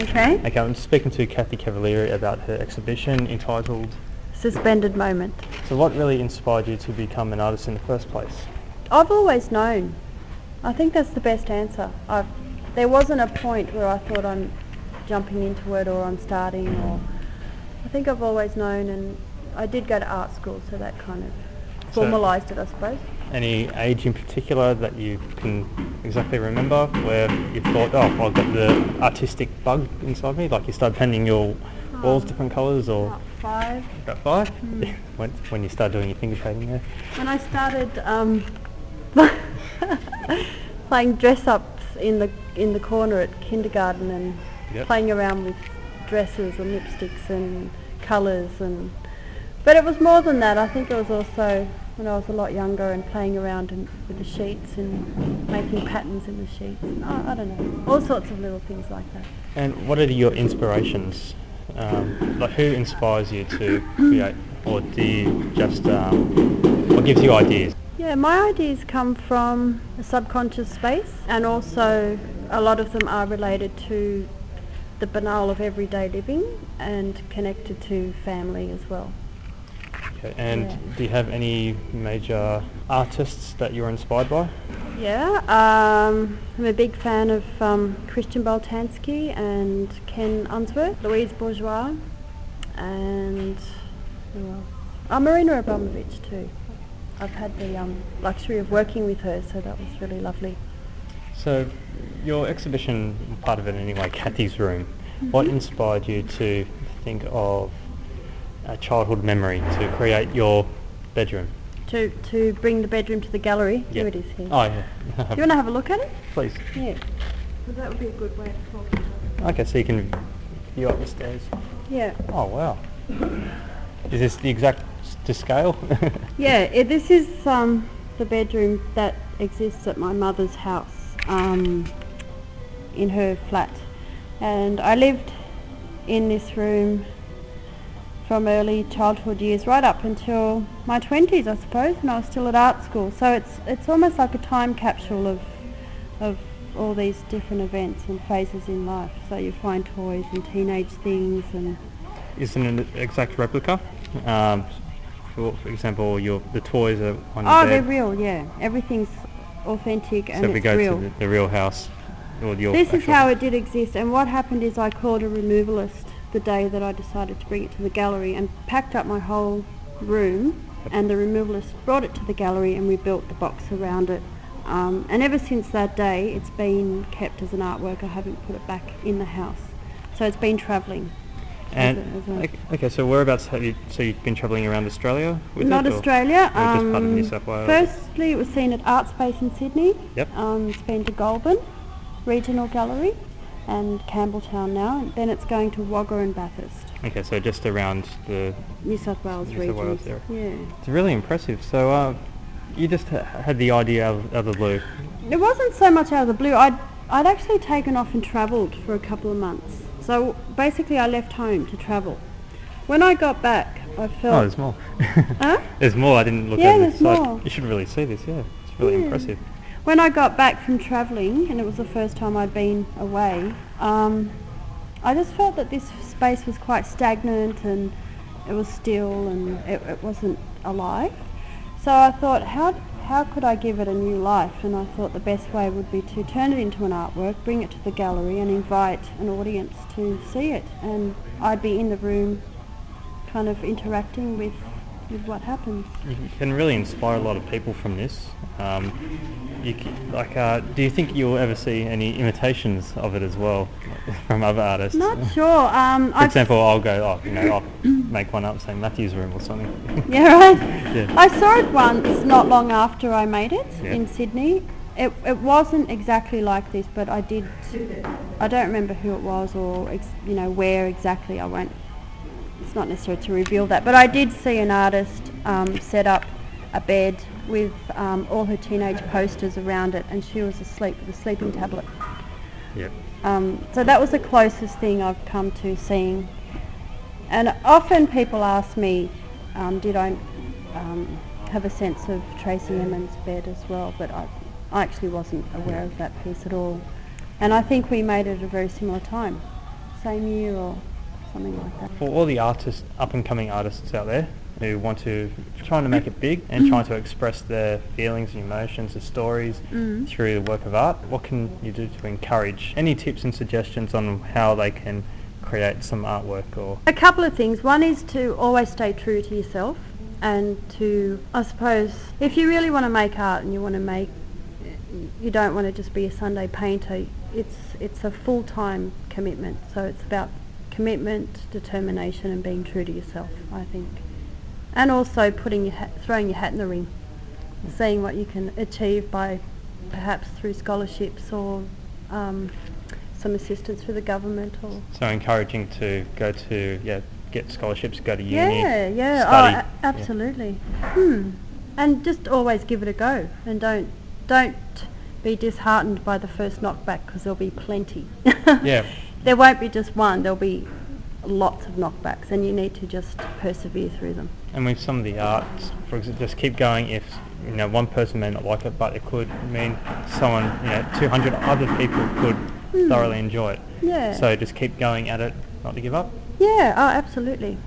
Okay. Okay, I'm speaking to Katthy Cavaliere about her exhibition entitled Suspended Moment. So what really inspired you to become an artist in the first place? I've always known. I think that's the best answer. There wasn't a point where I thought I'm jumping into it or I'm starting, or I think I've always known, and I did go to art school, so that kind of formalised it, I suppose. Any age in particular that you can exactly remember where you thought, oh, I've got the artistic bug inside me, like you started painting your walls different colours, or? About 5. About 5? When you started doing your finger painting there? When I started playing dress-ups in the corner at kindergarten and playing around with dresses and lipsticks and colours, but it was more than that. I think it was also when I was a lot younger and playing around with the sheets and making patterns in the sheets. I don't know, all sorts of little things like that. And what are your inspirations? Like who inspires you to create, or do you just, what gives you ideas? Yeah, my ideas come from a subconscious space, and also a lot of them are related to the banal of everyday living and connected to family as well. Okay, and do you have any major artists that you're inspired by? Yeah, I'm a big fan of Christian Boltanski and Ken Unsworth, Louise Bourgeois, and Marina Abramovich too. I've had the luxury of working with her, so that was really lovely. So your exhibition, part of it anyway, Kathy's Room, what inspired you to think of a childhood memory to create your bedroom? To bring the bedroom to the gallery. Here it is here. Oh yeah. Do you want to have a look at it? Please. Yeah. Well, that would be a good way of talking about it. Okay, so you can view up the stairs. Yeah. Oh wow. Is this the exact to scale? Yeah, this is the bedroom that exists at my mother's house, in her flat. And I lived in this room from early childhood years right up until my 20s, I suppose, when I was still at art school. So it's almost like a time capsule of all these different events and phases in life. So you find toys and teenage things and... Isn't it an exact replica? For example, the toys are on the bed. They're real, yeah. Everything's authentic and so if we it's go real. to the real house, or This is how it did exist, and what happened is I called a removalist the day that I decided to bring it to the gallery and packed up my whole room, and the removalist brought it to the gallery and we built the box around it. And ever since that day it's been kept as an artwork. I haven't put it back in the house. So it's been travelling. And okay, so whereabouts have you? So you've been travelling around Australia with Not it? Australia. Or just part of New South Wales? Firstly, it was seen at Art Space in Sydney. Yep. It's been to Goulburn Regional Gallery and Campbelltown now, and then it's going to Wagga and Bathurst. Okay, so just around the New South Wales region. Yeah. It's really impressive. So you just had the idea out of the blue. It wasn't so much out of the blue. I'd actually taken off and travelled for a couple of months. So basically I left home to travel. When I got back, I felt... Oh, there's more. Huh? There's more. I didn't look at it. Yeah, there's more. You should really see this, yeah. It's really impressive. When I got back from travelling, and it was the first time I'd been away, I just felt that this space was quite stagnant and it was still and it wasn't alive. So I thought, how could I give it a new life? And I thought the best way would be to turn it into an artwork, bring it to the gallery and invite an audience to see it. And I'd be in the room kind of interacting with what happens. You can really inspire a lot of people from this. Do you think you'll ever see any imitations of it as well from other artists? Not sure. For example, I'll go, I'll make one up saying Matthew's Room or something. Yeah, right. Yeah. I saw it once, not long after I made it in Sydney. It wasn't exactly like this, but I don't remember who it was or where exactly. It's not necessary to reveal that, but I did see an artist set up a bed with all her teenage posters around it, and she was asleep with a sleeping tablet. Yep. So that was the closest thing I've come to seeing. And often people ask me, did I have a sense of Tracy Emin's bed as well, but I actually wasn't aware of that piece at all. And I think we made it at a very similar time. same year or something like that. For all the artists, up-and-coming artists out there who want to, trying to make it big and trying to express their feelings and emotions and stories through the work of art, what can you do to encourage? Any tips and suggestions on how they can create some artwork? Or A couple of things. One is to always stay true to yourself, and to, I suppose, if you really want to make art and you don't want to just be a Sunday painter, it's a full-time commitment. So it's about commitment, determination, and being true to yourself, I think. And also throwing your hat in the ring, seeing what you can achieve by perhaps through scholarships or some assistance through the government. Or so encouraging to go to, get scholarships, go to uni, yeah, study. Absolutely. And just always give it a go, and don't be disheartened by the first knockback, because there'll be plenty. Yeah. There won't be just one, there'll be lots of knockbacks, and you need to just persevere through them. And with some of the arts, for example, just keep going. If one person may not like it, but it could mean someone, 200 other people could thoroughly enjoy it. Yeah. So just keep going at it, not to give up. Yeah, oh, absolutely.